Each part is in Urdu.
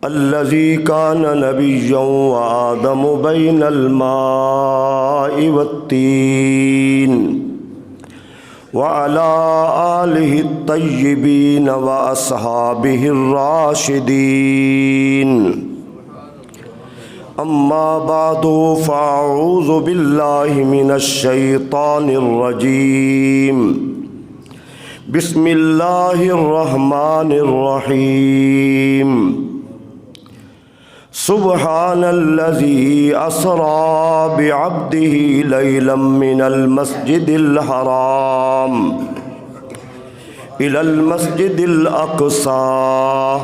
الذي كان نبيا وآدم بين الماء والطين وعلى آله الطيبين وأصحابه الراشدين. أما بعد فأعوذ بالله من الشيطان الرجيم. بسم الله الرحمن الرحيم. سبحان الذي أسرى بعبده ليلا من المسجد الحرام إلى المسجد الأقصى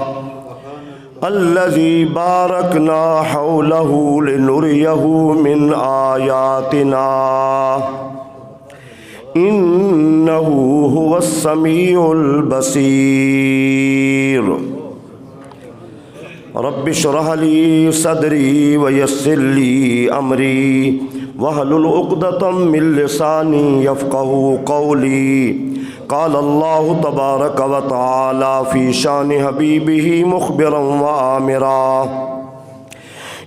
الذي باركنا حوله لنريه من آياتنا إنه هو السميع البصير. رب اشرح لي صدري ويسر لي أمري واحلل عقدة من لساني يفقهوا قولي. قال الله تبارك وتعالى في شان حبيبه مخبرا وآمرا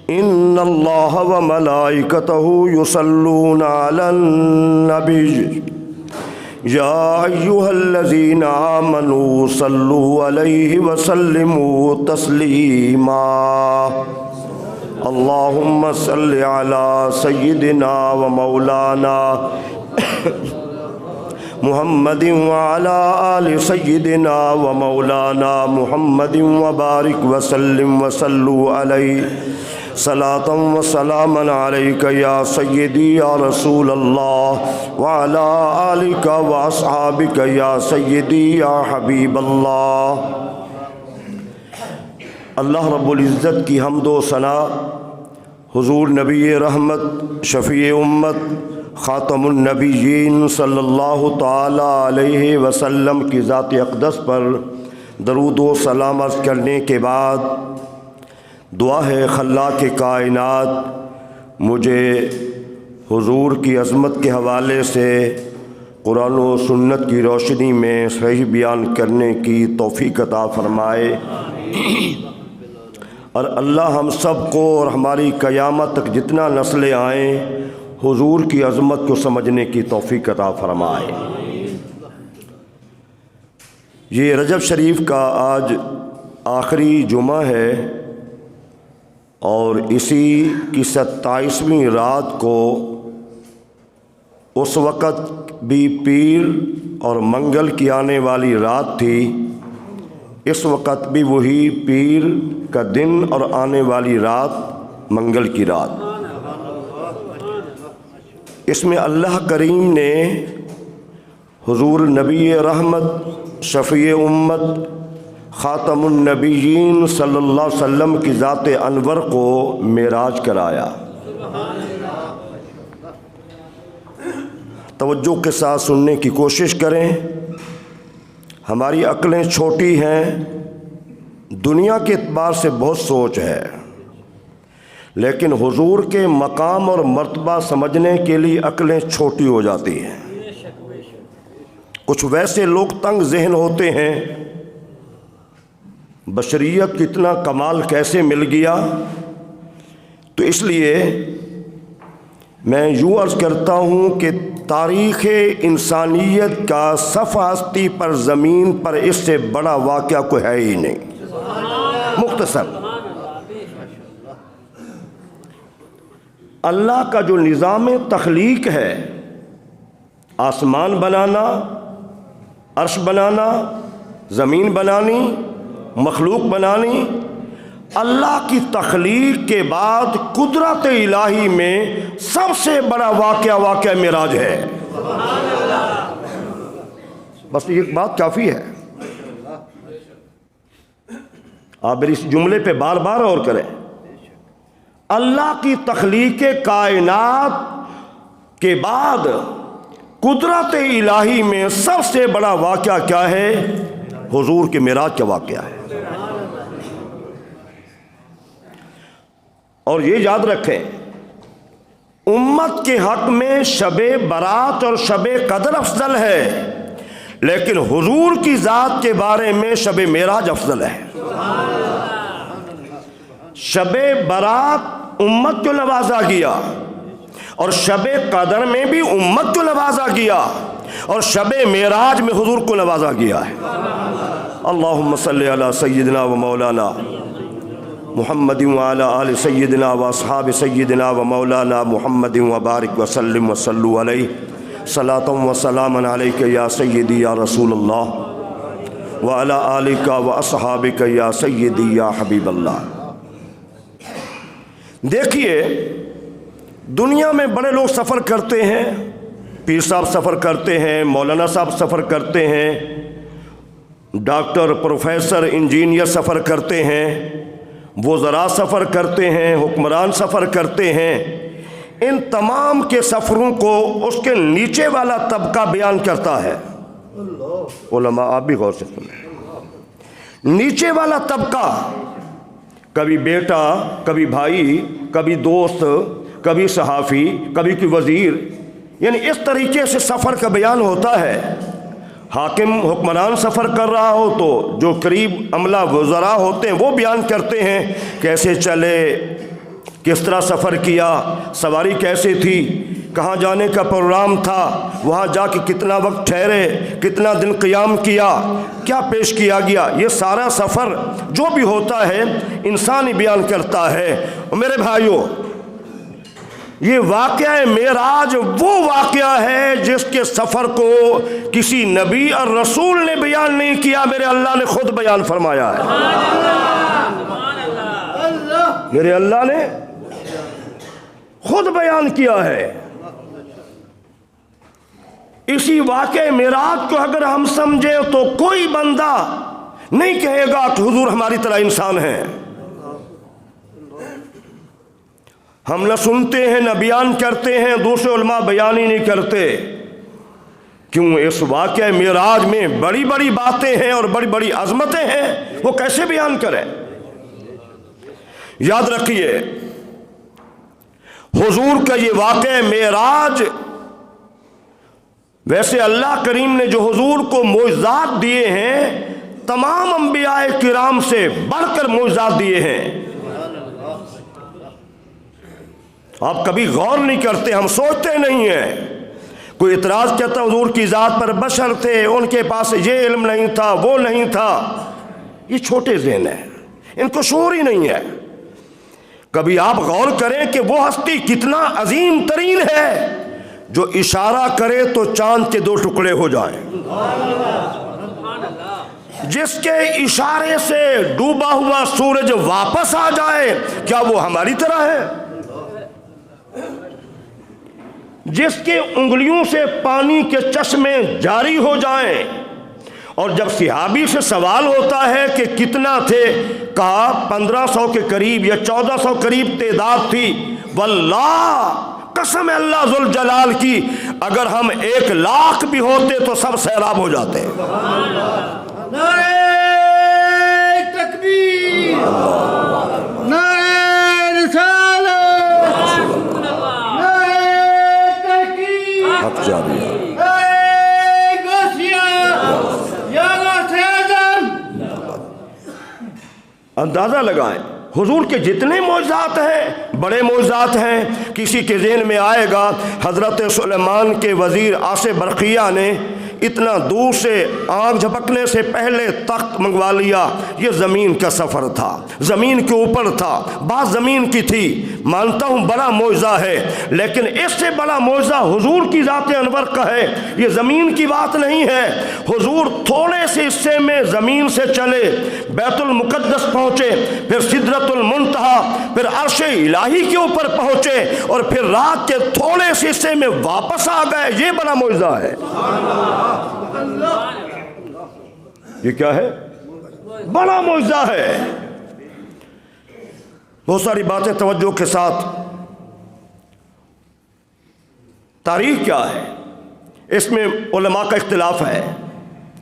إن الله وملائكته يصلون على النبي يا أيها الذين آمنوا صلوا عليه وسلموا تسليما. اللهم صل على سيدنا ومولانا محمد وعلى آل سيدنا ومولانا محمد وبارك وسلم وصلوا عليه صلاة وسلاما عليك يا سيدي يا رسول الله وعلى آلك وأصحابك يا سيدي يا حبيب اللہ. اللہ رب العزت کی حمد و ثنا حضور نبی رحمت شفیع امت خاتم النبیین صلی اللہ تعالی علیہ وسلم کی ذات اقدس پر درود و سلام عرض کرنے کے بعد دعا ہے خلاق کائنات مجھے حضور کی عظمت کے حوالے سے قرآن و سنت کی روشنی میں صحیح بیان کرنے کی توفیق عطا فرمائے اور اللہ ہم سب کو اور ہماری قیامت تک جتنا نسلیں آئیں حضور کی عظمت کو سمجھنے کی توفیق عطا فرمائے. یہ رجب شریف کا آج آخری جمعہ ہے اور اسی کی 27ویں رات کو اس وقت بھی پیر اور منگل کی آنے والی رات تھی. اس وقت بھی وہی پیر کا دن اور آنے والی رات منگل کی رات. اس میں اللہ کریم نے حضور نبی رحمت شفیع امت خاتم النبیین صلی اللہ علیہ وسلم کی ذات انور کو معراج کرایا. توجہ کے ساتھ سننے کی کوشش کریں. ہماری عقلیں چھوٹی ہیں, دنیا کے اعتبار سے بہت سوچ ہے, لیکن حضور کے مقام اور مرتبہ سمجھنے کے لیے عقلیں چھوٹی ہو جاتی ہیں. کچھ ویسے لوگ تنگ ذہن ہوتے ہیں, بشریت کو اتنا کمال کیسے مل گیا. تو اس لیے میں یوں عرض کرتا ہوں کہ تاریخ انسانیت کا صفحہ ہستی پر زمین پر اس سے بڑا واقعہ کوئی ہے ہی نہیں. مختصر اللہ کا جو نظام تخلیق ہے, آسمان بنانا, عرش بنانا, زمین بنانی, مخلوق بنانی, اللہ کی تخلیق کے بعد قدرت الہی میں سب سے بڑا واقعہ معراج ہے. بس یہ بات کافی ہے. آپ میری اس جملے پہ بار بار غور کریں. اللہ کی تخلیق کائنات کے بعد قدرت الہی میں سب سے بڑا واقعہ کیا ہے؟ حضور کے معراج کا واقعہ ہے. اور یہ یاد رکھیں, امت کے حق میں شب برات اور شب قدر افضل ہے, لیکن حضور کی ذات کے بارے میں شب معراج افضل ہے. شب برات امت کو نوازا گیا، اور شب قدر میں بھی امت کو نوازا گیا، اور شب معراج میں حضور کو نوازا گیا ہے۔ اللہم صلی علی سیدنا و مولانا محمد وعلی آل سیدنا و اصحاب سیدنا و مولانا محمد وبارک وسلم وصلو علیہ صلاۃ و سلام علیک یا سیدی یا رسول اللہ وعلی آلک و اصحابک یا سیدی یا حبیب اللہ۔ دیکھیے، دنیا میں بڑے لوگ سفر کرتے ہیں، پیر صاحب سفر کرتے ہیں، مولانا صاحب سفر کرتے ہیں، ڈاکٹر، پروفیسر، انجینئر سفر کرتے ہیں، وزراء سفر کرتے ہیں، حکمران سفر کرتے ہیں۔ ان تمام کے سفروں کو اس کے نیچے والا طبقہ بیان کرتا ہے۔ علماء آپ بھی غور سے سنیں، نیچے والا طبقہ، کبھی بیٹا، کبھی بھائی، کبھی دوست، کبھی صحافی، کبھی کوئی وزیر، یعنی اس طریقے سے سفر کا بیان ہوتا ہے۔ حاکم، حکمران سفر کر رہا ہو تو جو قریب عملہ وزراء ہوتے ہیں وہ بیان کرتے ہیں کیسے چلے، کس طرح سفر کیا، سواری کیسے تھی، کہاں جانے کا پروگرام تھا، وہاں جا کے کتنا وقت ٹھہرے، کتنا دن قیام کیا، کیا پیش کیا گیا۔ یہ سارا سفر جو بھی ہوتا ہے انسان ہی بیان کرتا ہے۔ میرے بھائیوں، یہ واقعہ معراج وہ واقعہ ہے جس کے سفر کو کسی نبی اور رسول نے بیان نہیں کیا، میرے اللہ نے خود بیان فرمایا ہے۔ میرے اللہ نے خود بیان کیا ہے۔ اسی واقعہ معراج کو اگر ہم سمجھے تو کوئی بندہ نہیں کہے گا کہ حضور ہماری طرح انسان ہیں۔ ہم نہ سنتے ہیں نہ بیان کرتے ہیں، دوسرے علماء بیان ہی نہیں کرتے۔ کیوں؟ اس واقعہ معراج میں بڑی بڑی باتیں ہیں اور بڑی بڑی عظمتیں ہیں، وہ کیسے بیان کریں؟ یاد رکھیے، حضور کا یہ واقعہ معراج، ویسے اللہ کریم نے جو حضور کو معجزات دیے ہیں تمام انبیاء کرام سے بڑھ کر معجزات دیے ہیں۔ آپ کبھی غور نہیں کرتے، ہم سوچتے نہیں ہیں۔ کوئی اعتراض کرتا حضور کی ذات پر، بشر تھے، ان کے پاس یہ علم نہیں تھا، وہ نہیں تھا۔ یہ چھوٹے ذہن ہیں، ان کو شعور ہی نہیں ہے۔ کبھی آپ غور کریں کہ وہ ہستی کتنا عظیم ترین ہے جو اشارہ کرے تو چاند کے 2 ٹکڑے ہو جائیں، جس کے اشارے سے ڈوبا ہوا سورج واپس آ جائے، کیا وہ ہماری طرح ہے؟ جس کے انگلیوں سے پانی کے چشمے جاری ہو جائیں، اور جب صحابی سے سوال ہوتا ہے کہ کتنا تھے، کہا 1500 کے قریب یا 1400 قریب تعداد تھی۔ واللہ، قسم اللہ ذوالجلال کی، اگر ہم 1,00,000 بھی ہوتے تو سب سیراب ہو جاتے۔ نعرہ تکبیر، نعرہ رسالت، نعرہ تحقیق، حق جاریہ، نعرہ غوثیہ، یا غوث اعظم۔ اندازہ لگائیں، حضور کے جتنے معجزات ہیں بڑے معجزات ہیں۔ کسی کے ذہن میں آئے گا حضرت سلیمان کے وزیر آصف برقیہ نے اتنا دور سے آنکھ جھپکنے سے پہلے تخت منگوا لیا، یہ زمین کا سفر تھا، زمین کے اوپر تھا، بات زمین کی تھی، مانتا ہوں بڑا معجزہ ہے، لیکن اس سے بڑا معجزہ حضور کی ذات انور کا ہے، یہ زمین کی بات نہیں ہے۔ حضور تھوڑے سے حصے میں زمین سے چلے، بیت المقدس پہنچے، پھر سدرۃ المنتہا، پھر عرش الہی کے اوپر پہنچے، اور پھر رات کے تھوڑے سے حصے میں واپس آ گئے، یہ بڑا معجزہ ہے۔ یہ کیا ہے؟ بڑا معجزہ ہے۔ بہت ساری باتیں توجہ کے ساتھ، تاریخ کیا ہے اس میں علماء کا اختلاف ہے،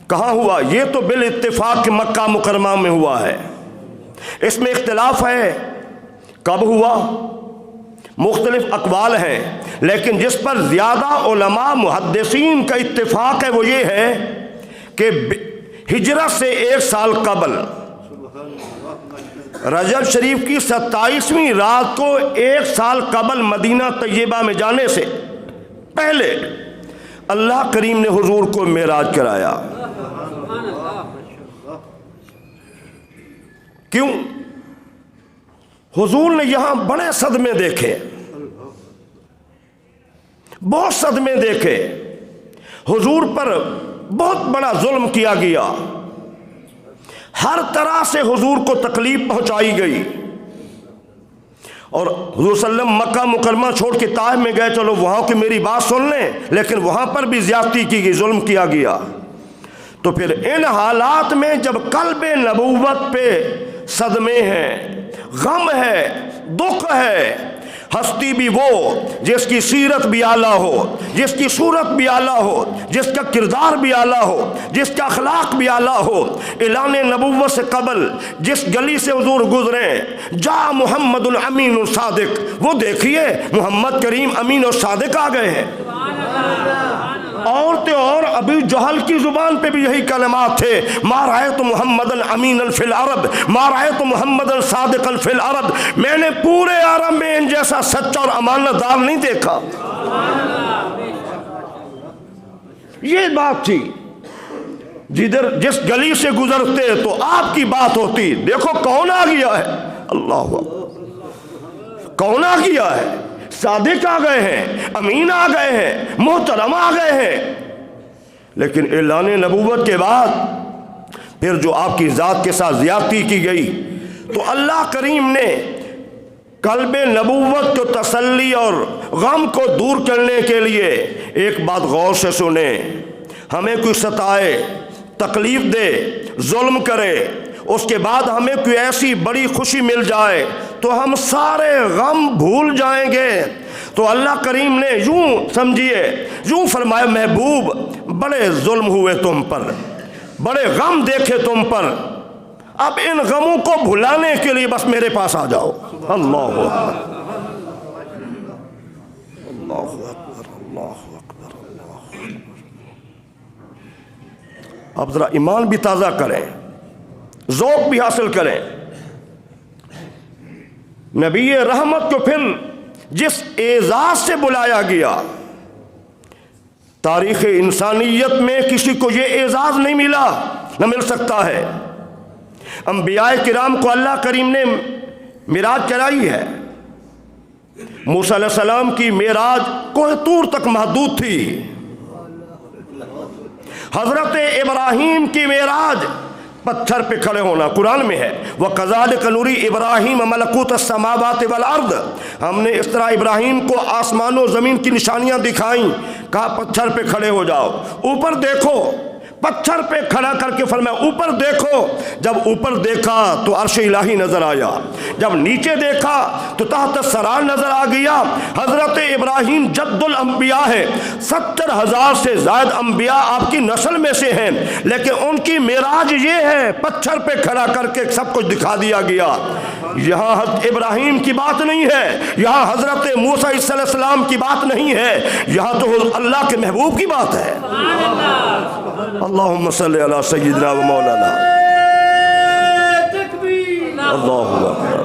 کہاں ہوا؟ یہ تو بالاتفاق مکہ مکرمہ میں ہوا ہے، اس میں اختلاف ہے کب ہوا، مختلف اقوال ہیں، لیکن جس پر زیادہ علماء محدثین کا اتفاق ہے وہ یہ ہے کہ ہجرت سے 1 سال قبل، رجب شریف کی 27ویں رات کو 1 سال قبل مدینہ طیبہ میں جانے سے پہلے اللہ کریم نے حضور کو معراج کرایا۔ کیوں؟ حضور نے یہاں بڑے صدمے دیکھے، بہت صدمے دیکھے، حضور پر بہت بڑا ظلم کیا گیا، ہر طرح سے حضور کو تکلیف پہنچائی گئی، اور حضور صلی اللہ علیہ وسلم مکہ مکرمہ چھوڑ کے طائف میں گئے، چلو وہاں کی میری بات سن لیں، لیکن وہاں پر بھی زیادتی کی گئی، ظلم کیا گیا۔ تو پھر ان حالات میں جب قلب نبوت پہ صدمے ہیں، غم ہے، دکھ ہے، ہستی بھی وہ جس کی سیرت بھی اعلیٰ ہو، جس کی صورت بھی اعلیٰ ہو، جس کا کردار بھی اعلیٰ ہو، جس کا اخلاق بھی اعلیٰ ہو، اعلان نبوت سے قبل جس گلی سے حضور گزرے، جا محمد الامین الصادق، وہ دیکھیے محمد کریم امین اور صادق آ گئے ہیں۔ اور ابھی جہل کی زبان پہ بھی یہی کلمات تھے، ما رأیت محمد امین فی العرب، ما رأیت محمد صادق فی العرب، میں نے پورے عرب میں ان جیسا سچا اور امانت دار نہیں دیکھا۔ یہ بات تھی، جس گلی سے گزرتے تو آپ کی بات ہوتی، دیکھو کون آ گیا ہے، اللہ کون آ گیا ہے، صادق آ گئے ہیں، امین آ گئے ہیں، محترم آ گئے ہیں۔ لیکن اعلان نبوت کے بعد پھر جو آپ کی ذات کے ساتھ زیادتی کی گئی، تو اللہ کریم نے قلب نبوت کو تسلی اور غم کو دور کرنے کے لیے ایک بات غور سے سنیں، ہمیں کوئی ستائے، تکلیف دے، ظلم کرے، اس کے بعد ہمیں کوئی ایسی بڑی خوشی مل جائے تو ہم سارے غم بھول جائیں گے۔ تو اللہ کریم نے یوں سمجھیے، یوں فرمایا، محبوب بڑے ظلم ہوئے تم پر، بڑے غم دیکھے تم پر، اب ان غموں کو بھلانے کے لیے بس میرے پاس آ جاؤ۔ اللہ اکبر، اللہ اکبر، اللہ اکبر، اللہ اکبر۔ اب ذرا ایمان بھی تازہ کریں، ذوق بھی حاصل کریں۔ نبی رحمت کو پھر جس اعزاز سے بلایا گیا، تاریخ انسانیت میں کسی کو یہ اعزاز نہیں ملا، نہ مل سکتا ہے۔ انبیاء کرام کو اللہ کریم نے معراج کرائی ہے۔ موسیٰ علیہ السلام کی معراج کوہ طور تک محدود تھی، حضرت ابراہیم کی معراج پتھر پہ کھڑے ہونا، قرآن میں ہے، وَكَذَلِكَ نُرِي إِبْرَاهِيمَ مَلَكُوتَ السَّمَاوَاتِ وَالْأَرْضِ، ہم نے اس طرح ابراہیم کو آسمان و زمین کی نشانیاں دکھائیں، کہا پتھر پہ کھڑے ہو جاؤ، اوپر دیکھو، پتھر پہ کھڑا کر کے فرمایا اوپر دیکھو۔ جب اوپر دیکھا تو عرش الہی نظر آیا، جب نیچے دیکھا تو تحت الثری نظر آ گیا۔ حضرت ابراہیم جد الانبیاء ہے، 70,000 سے زائد انبیاء آپ کی نسل میں سے ہیں، لیکن ان کی معراج یہ ہے، پتھر پہ کھڑا کر کے سب کچھ دکھا دیا گیا۔ یہاں حضرت ابراہیم کی بات نہیں ہے، یہاں حضرت موسیٰ علیہ السلام کی بات نہیں ہے، یہاں تو اللہ کے محبوب کی بات ہے۔ اللہم صلی علی سیدنا و مولانا، اللہ اکبر۔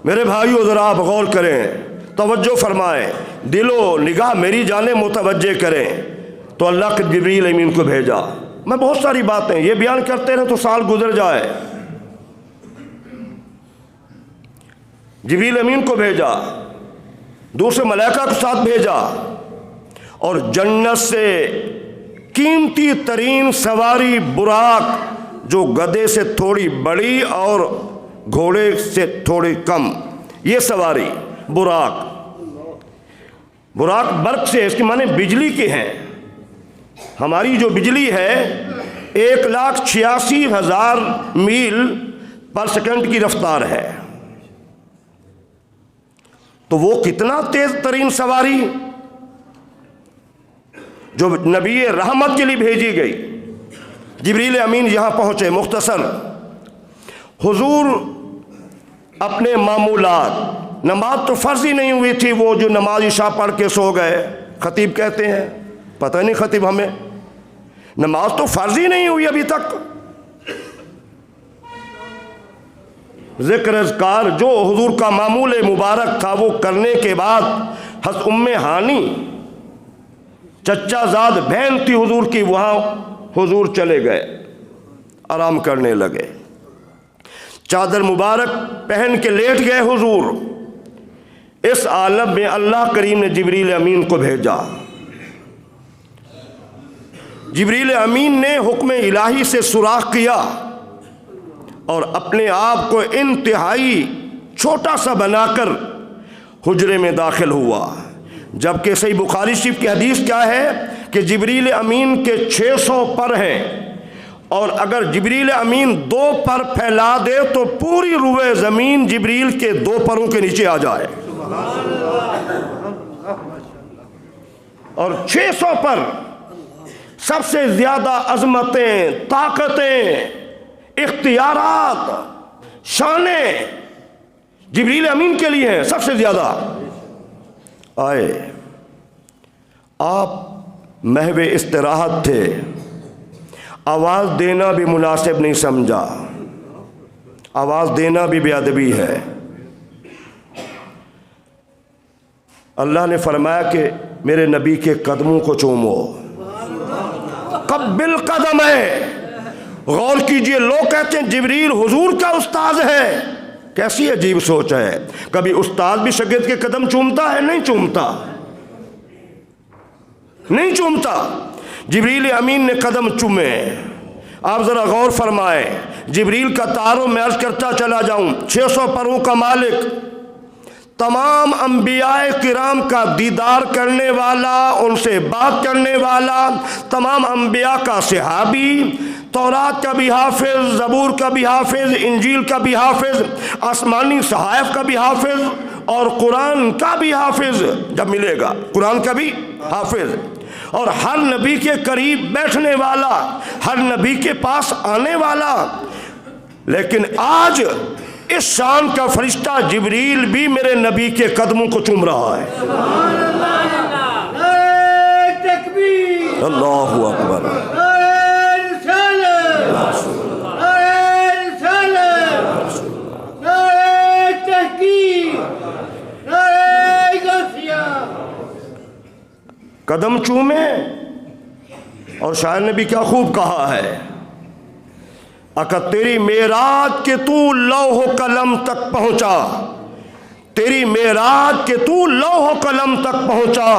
میرے بھائیو ذرا آپ غور کریں، توجہ فرمائیں، دل و نگاہ میری جانب متوجہ کریں۔ تو اللہ کے جبریل امین کو بھیجا۔ میں بہت ساری باتیں یہ بیان کرتے رہے تو سال گزر جائے۔ جبریل امین کو بھیجا، دوسرے ملائکہ کے ساتھ بھیجا، اور جنت سے قیمتی ترین سواری براق، جو گدھے سے تھوڑی بڑی اور گھوڑے سے تھوڑی کم، یہ سواری براق۔ براق برق سے، اس کے معنی بجلی کے ہیں۔ ہماری جو بجلی ہے 1,86,000 میل پر سیکنڈ کی رفتار ہے، تو وہ کتنا تیز ترین سواری جو نبی رحمت کے لیے بھیجی گئی۔ جبریل امین یہاں پہنچے، مختصر حضور اپنے معمولات. نماز تو فرض ہی نہیں ہوئی تھی، وہ جو نماز عشاء پڑھ کے سو گئے. خطیب کہتے ہیں، پتہ نہیں خطیب ہمیں، نماز تو فرض ہی نہیں ہوئی ابھی تک. ذکر اذکار جو حضور کا معمول مبارک تھا وہ کرنے کے بعد حضرت ام ہانی چچا زاد بہن تھی حضور کی، وہاں حضور چلے گئے، آرام کرنے لگے. چادر مبارک پہن کے لیٹ گئے حضور. اس عالم میں اللہ کریم نے جبریل امین کو بھیجا. جبریل امین نے حکم الہی سے سوراخ کیا اور اپنے آپ کو انتہائی چھوٹا سا بنا کر حجرے میں داخل ہوا. جبکہ صحیح بخاری شریف کی حدیث کیا ہے کہ جبریل امین کے 600 پر ہیں، اور اگر جبریل امین 2 پر پھیلا دے تو پوری روئے زمین جبریل کے 2 پروں کے نیچے آ جائے. اور 600 پر سب سے زیادہ عظمتیں، طاقتیں، اختیارات، شانیں جبریل امین کے لیے ہیں سب سے زیادہ. آئے، آپ محو استراحت تھے، آواز دینا بھی مناسب نہیں سمجھا. آواز دینا بھی بے ادبی ہے. اللہ نے فرمایا کہ میرے نبی کے قدموں کو چومو. قبل قدم ہے. غور کیجئے، لوگ کہتے ہیں جبریل حضور کا استاذ ہے. کیسی عجیب سوچ ہے. کبھی استاد بھی شاگرد کے قدم چومتا ہے؟ نہیں چومتا، نہیں چومتا. جبریل امین نے قدم چومے. آپ ذرا غور فرمائیں، جبریل کا تعارف میں عرض کرتا چلا جاؤں. 600 پروں کا مالک، تمام انبیاء کرام کا دیدار کرنے والا، ان سے بات کرنے والا، تمام انبیاء کا صحابی، تورات کا بھی حافظ، زبور کا بھی حافظ، انجیل کا بھی حافظ، آسمانی صحائف کا بھی حافظ، اور قرآن کا بھی حافظ جب ملے گا، قرآن کا بھی حافظ، اور ہر نبی کے قریب بیٹھنے والا، ہر نبی کے پاس آنے والا. لیکن آج اس شان کا فرشتہ جبریل بھی میرے نبی کے قدموں کو چوم رہا ہے. اللہ اکبر. قدم چومے. اور شاعر نے بھی کیا خوب کہا ہے، اکا تیری معراج کے تو لوح و قلم تک پہنچا، تیری معراج کے تو لوح و قلم تک پہنچا،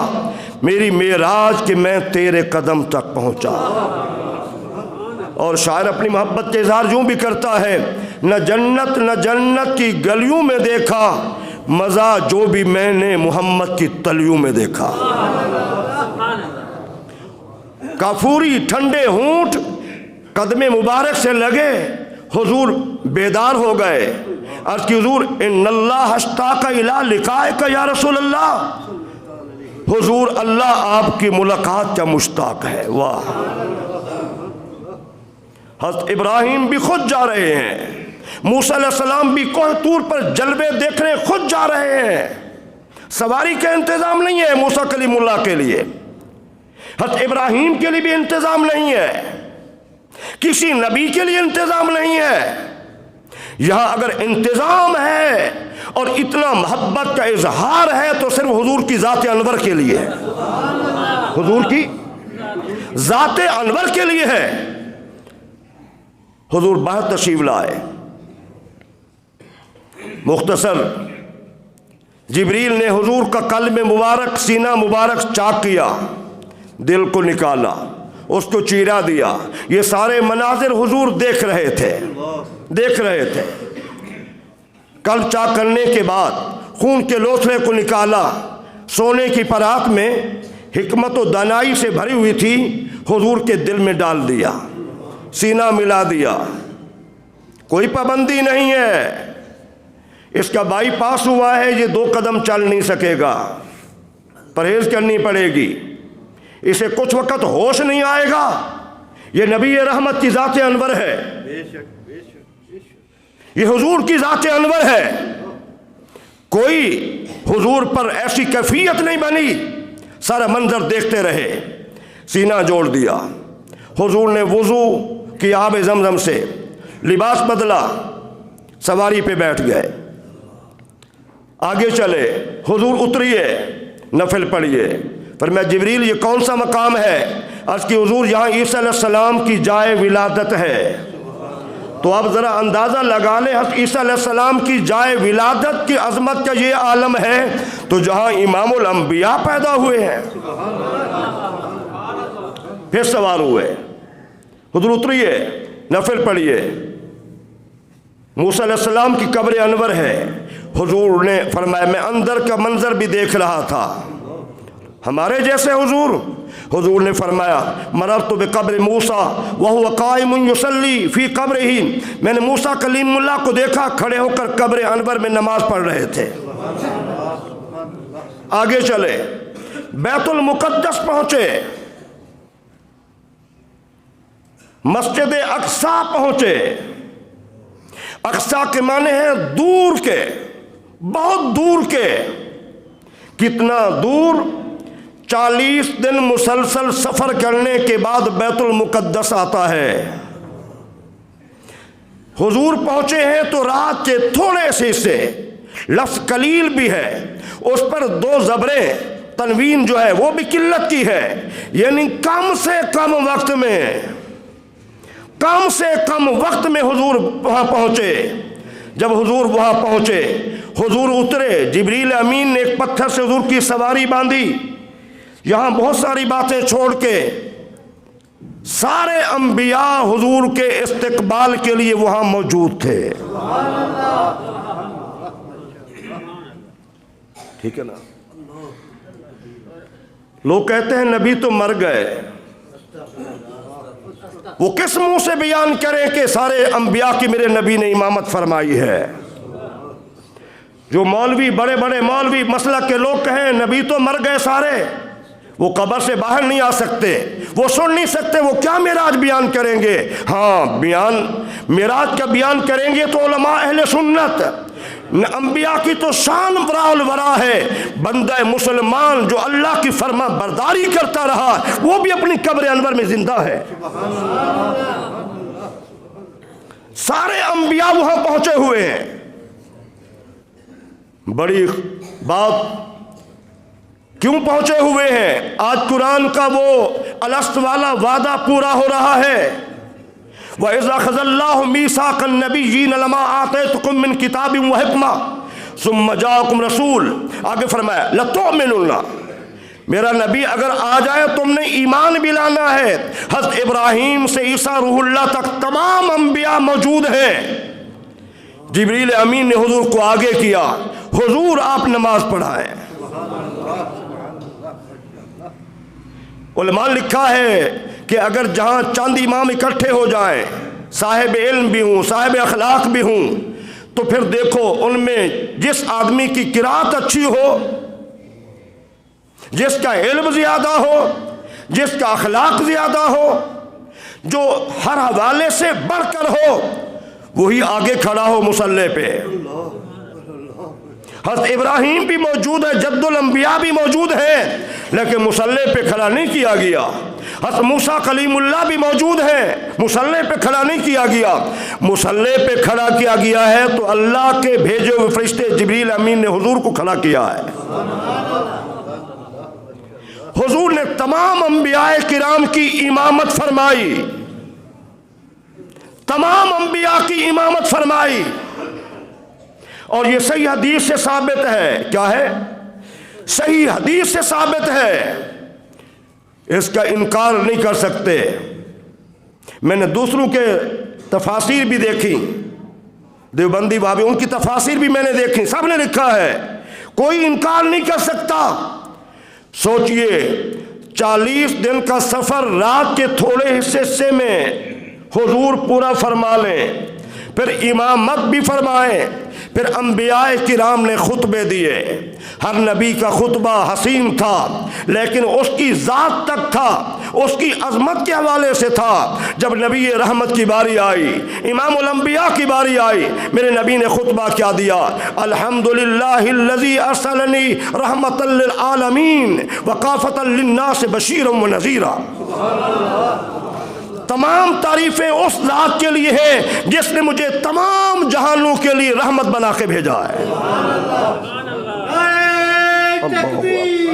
میری معراج کے میں تیرے قدم تک پہنچا. اور شاعر اپنی محبت کے اظہار یوں بھی کرتا ہے، نہ جنت نہ جنت کی گلیوں میں دیکھا، مزہ جو بھی میں نے محمد کی تلیوں میں دیکھا. کافوری ٹھنڈے ہونٹ قدم مبارک سے لگے، حضور بیدار ہو گئے. عرض کی حضور ان اللہ اشتاق الی لقائک یا رسول اللہ. حضور اللہ آپ کی ملاقات کا مشتاق ہے. واہ. حضرت ابراہیم بھی خود جا رہے ہیں، موسیٰ علیہ السلام بھی کوہ طور پر جلوے دیکھنے خود جا رہے ہیں. سواری کا انتظام نہیں ہے موسیٰ کلیم اللہ کے لیے، حضرت ابراہیم کے لیے بھی انتظام نہیں ہے، کسی نبی کے لیے انتظام نہیں ہے. یہاں اگر انتظام ہے اور اتنا محبت کا اظہار ہے تو صرف حضور کی ذات انور کے لیے ہے، حضور کی ذات انور کے لیے ہے. حضور باہر تشریف لائے. مختصر جبریل نے حضور کا قلب مبارک، سینہ مبارک چاک کیا، دل کو نکالا، اس کو چیرا دیا. یہ سارے مناظر حضور دیکھ رہے تھے، دیکھ رہے تھے. قلب چاک کرنے کے بعد خون کے لوتھڑے کو نکالا، سونے کی پرات میں حکمت و دانائی سے بھری ہوئی تھی، حضور کے دل میں ڈال دیا، سینہ ملا دیا. کوئی پابندی نہیں ہے، اس کا بائی پاس ہوا ہے، یہ 2 قدم چل نہیں سکے گا، پرہیز کرنی پڑے گی، اسے کچھ وقت ہوش نہیں آئے گا. یہ نبی رحمت کی ذات انور ہے. یہ حضور کی ذات انور ہے. کوئی حضور پر ایسی کیفیت نہیں بنی، سارا منظر دیکھتے رہے. سینہ جوڑ دیا، حضور نے وضو کی آب زمزم سے، لباس بدلا، سواری پہ بیٹھ گئے، آگے چلے. حضور اتریے، نفل پڑھیے. فرمایا جبریل یہ کون سا مقام ہے؟ عرض کی حضور یہاں عیسیٰ علیہ السلام کی جائے ولادت ہے. تو آپ ذرا اندازہ لگا لیں، حضرت عیسیٰ علیہ السلام کی جائے ولادت کی عظمت کا یہ عالم ہے، تو جہاں امام الانبیاء پیدا ہوئے ہیں. پھر سوار ہوئے، حضور اتریے، نفل پڑھیے. موسیٰ علیہ السلام کی قبر انور ہے. حضور نے فرمایا میں اندر کا منظر بھی دیکھ رہا تھا، ہمارے جیسے حضور. حضور نے فرمایا مررت بقبر موسیٰ وہو قائم یصلی فی قبرہ، میں نے موسیٰ کلیم اللہ کو دیکھا کھڑے ہو کر قبر انور میں نماز پڑھ رہے تھے. آگے چلے، بیت المقدس پہنچے، مسجد اقصیٰ پہنچے. اقصیٰ کے معنی ہیں دور کے، بہت دور کے. کتنا دور؟ 40 دن مسلسل سفر کرنے کے بعد بیت المقدس آتا ہے. حضور پہنچے ہیں تو رات کے تھوڑے سے حصے، لفظ قلیل بھی ہے، اس پر 2 زبریں، تنوین جو ہے وہ بھی قلت کی ہے، یعنی کم سے کم وقت میں، کم سے کم وقت میں حضور وہاں پہنچے. جب حضور وہاں پہنچے، حضور اترے، جبریل امین نے ایک پتھر سے حضور کی سواری باندھی. یہاں بہت ساری باتیں چھوڑ کے سارے انبیاء حضور کے استقبال کے لیے وہاں موجود تھے. ٹھیک ہے نا؟ لوگ کہتے ہیں نبی تو مر گئے، وہ کس منہ سے بیان کریں کہ سارے انبیاء کی میرے نبی نے امامت فرمائی ہے. جو مولوی، بڑے بڑے مولوی مسلک کے لوگ کہیں نبی تو مر گئے سارے، وہ قبر سے باہر نہیں آ سکتے، وہ سن نہیں سکتے، وہ کیا معراج بیان کریں گے؟ ہاں، بیان معراج کا بیان کریں گے تو علماء اہل سنت. انبیاء کی تو شان ورا الورا ہے. بندہ مسلمان جو اللہ کی فرما برداری کرتا رہا، وہ بھی اپنی قبر انور میں زندہ ہے. سارے انبیاء وہاں پہنچے ہوئے ہیں. بڑی بات کیوں پہنچے ہوئے ہیں؟ آج قرآن کا وہ الست والا وعدہ پورا ہو رہا ہے. وَإِذَا أَخَذَ اللَّهُ مِيثَاقَ النَّبِيِّينَ لَمَا آتَيْتُكُم مِّن كِتَابٍ وَحِكْمَةٍ ثُمَّ جَاءَكُمْ رَسُولٌ، آگے فرمایا لَتُؤْمِنُنَّ، میرا نبی اگر آ جائے تم نے ایمان بھی لانا ہے. حضرت ابراہیم سے عیسیٰ روح اللہ تک تمام انبیاء موجود ہیں. جبریل امین نے حضور کو آگے کیا، حضور آپ نماز پڑھائیں. علماء نے لکھا ہے کہ اگر جہاں چند امام اکٹھے ہو جائیں، صاحب علم بھی ہوں، صاحب اخلاق بھی ہوں، تو پھر دیکھو ان میں جس آدمی کی قرات اچھی ہو، جس کا علم زیادہ ہو، جس کا اخلاق زیادہ ہو، جو ہر حوالے سے بڑھ کر ہو، وہی آگے کھڑا ہو مصلی پہ. حضرت ابراہیم بھی موجود ہے، جد الانبیاء بھی موجود ہیں، لیکن مصلی پہ کھڑا نہیں کیا گیا. حضرت موسیٰ کلیم اللہ بھی موجود ہیں، مصلی پہ کھڑا نہیں کیا گیا. مصلی پہ کھڑا کیا گیا ہے تو اللہ کے بھیجے ہوئے فرشتے جبریل امین نے حضور کو کھڑا کیا ہے. حضور نے تمام انبیاء کرام کی امامت فرمائی، تمام انبیاء کی امامت فرمائی. اور یہ صحیح حدیث سے ثابت ہے. کیا ہے؟ صحیح حدیث سے ثابت ہے، اس کا انکار نہیں کر سکتے. میں نے دوسروں کے تفاسیر بھی دیکھی، دیوبندی وہابی، ان کی تفاسیر بھی میں نے دیکھی، سب نے لکھا ہے، کوئی انکار نہیں کر سکتا. سوچئے 40 دن کا سفر رات کے تھوڑے حصے میں حضور پورا فرما لیں، پھر امامت بھی فرمائیں، پھر انبیاء کرام نے خطبے دیے، ہر نبی کا خطبہ حسین تھا لیکن اس کی ذات تک تھا، اس کی عظمت کے حوالے سے تھا۔ جب نبی رحمت کی باری آئی، امام الانبیاء کی باری آئی، میرے نبی نے خطبہ کیا دیا؟ الحمدللہ الذی ارسلنی رحمتا للعالمین وکافۃ للناس بشیرا ونذیرا۔ تمام تعریفیں اس ذات کے لیے ہے جس نے مجھے تمام جہانوں کے لیے رحمت بنا کے بھیجا ہے۔ نعرہ تکبیر،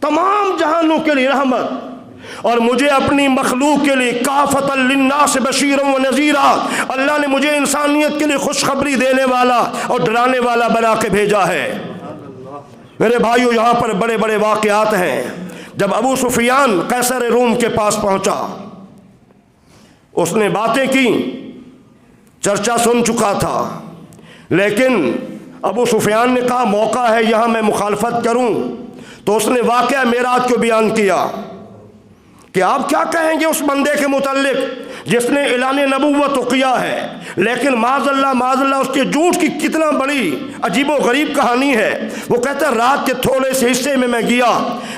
تمام جہانوں کے لیے رحمت، اور مجھے اپنی مخلوق کے لیے کافۃ للناس بشیرا ونذیرا، اللہ نے مجھے انسانیت کے لیے خوشخبری دینے والا اور ڈرانے والا بنا کے بھیجا ہے۔ میرے بھائیو، یہاں پر بڑے بڑے واقعات ہیں۔ جب ابو سفیان قیصر روم کے پاس پہنچا، اس نے باتیں کی، چرچا سن چکا تھا، لیکن ابو سفیان نے کہا موقع ہے یہاں میں مخالفت کروں، تو اس نے واقعہ معراج کو بیان کیا کہ آپ کیا کہیں گے اس بندے کے متعلق جس نے اعلان نبوت تو کیا ہے، لیکن معاذ اللہ اس کے جھوٹ کی کتنا بڑی عجیب و غریب کہانی ہے۔ وہ کہتا ہے رات کے تھوڑے سے حصے میں گیا،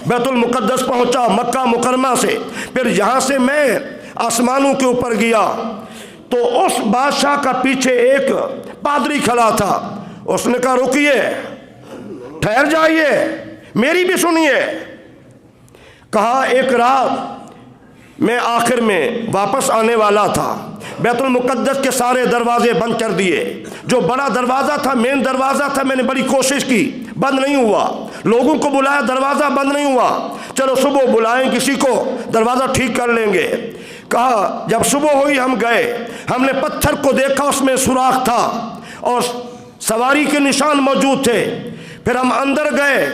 بیت المقدس پہنچا مکہ مکرمہ سے، پھر یہاں سے میں آسمانوں کے اوپر گیا تو اس بادشاہ کا پیچھے ایک پادری کھڑا تھا۔ اس نے کہا رکیے، ٹھہر جائیے، میری بھی سنیے۔ کہا ایک رات میں آخر میں واپس آنے والا تھا، بیت المقدس کے سارے دروازے بند کر دیے، جو بڑا دروازہ تھا مین دروازہ تھا، میں نے بڑی کوشش کی، بند نہیں ہوا، لوگوں کو بلایا دروازہ بند نہیں ہوا، چلو صبح بلائیں کسی کو دروازہ ٹھیک کر لیں گے۔ کہا جب صبح ہوئی ہم گئے، ہم نے پتھر کو دیکھا، اس میں سوراخ تھا اور سواری کے نشان موجود تھے۔ پھر ہم اندر گئے،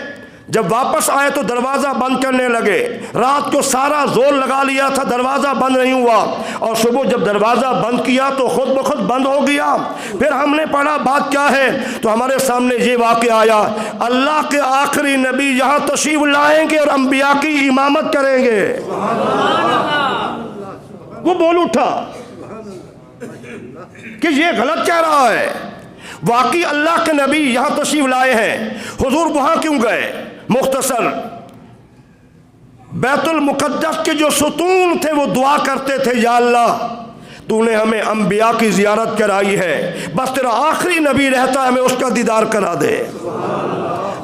جب واپس آئے تو دروازہ بند کرنے لگے، رات کو سارا زور لگا لیا تھا، دروازہ بند نہیں ہوا، اور صبح جب دروازہ بند کیا تو خود بخود بند ہو گیا۔ پھر ہم نے پڑھا بات کیا ہے، تو ہمارے سامنے یہ واقعہ آیا، اللہ کے آخری نبی یہاں تشریف لائیں گے اور انبیاء کی امامت کریں گے۔ وہ بول اٹھا کہ یہ غلط کہہ رہا ہے، واقعی اللہ کے نبی یہاں تشریف لائے ہیں۔ حضور وہاں کیوں گئے؟ مختصر، بیت المقدس کے جو ستون تھے وہ دعا کرتے تھے یا اللہ تو نے ہمیں انبیاء کی زیارت کرائی ہے، بس تیرا آخری نبی رہتا ہے ہمیں اس کا دیدار کرا دے۔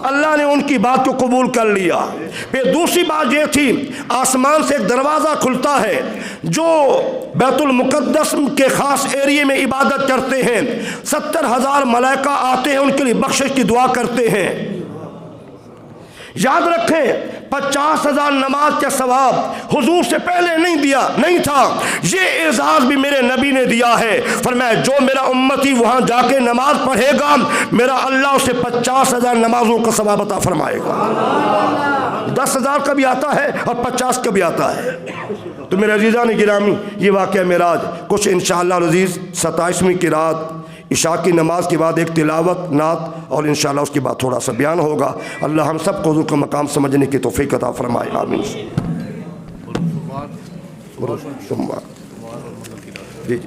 اللہ نے ان کی بات کو قبول کر لیا۔ پھر دوسری بات یہ تھی، آسمان سے ایک دروازہ کھلتا ہے، جو بیت المقدس کے خاص ایریے میں عبادت کرتے ہیں، 70,000 ملائکہ آتے ہیں، ان کے لیے بخشش کی دعا کرتے ہیں۔ یاد رکھیں 50,000 نماز کا ثواب حضور سے پہلے نہیں تھا، یہ اعزاز بھی میرے نبی نے دیا ہے۔ فرمایا جو میرا امتی وہاں جا کے نماز پڑھے گا، میرا اللہ اسے 50,000 نمازوں کا ثواب عطا فرمائے گا۔ 10,000 کا بھی آتا ہے اور 50 کا بھی آتا ہے۔ تو میرے عزیزان گرامی، یہ واقعہ معراج کچھ انشاءاللہ العزیز 27ویں کی رات عشاء کی نماز کے بعد ایک تلاوت نعت اور انشاءاللہ اس کے بعد تھوڑا سا بیان ہوگا۔ اللہ ہم سب کو حضور کا مقام سمجھنے کی توفیق عطا فرمائے، آمین۔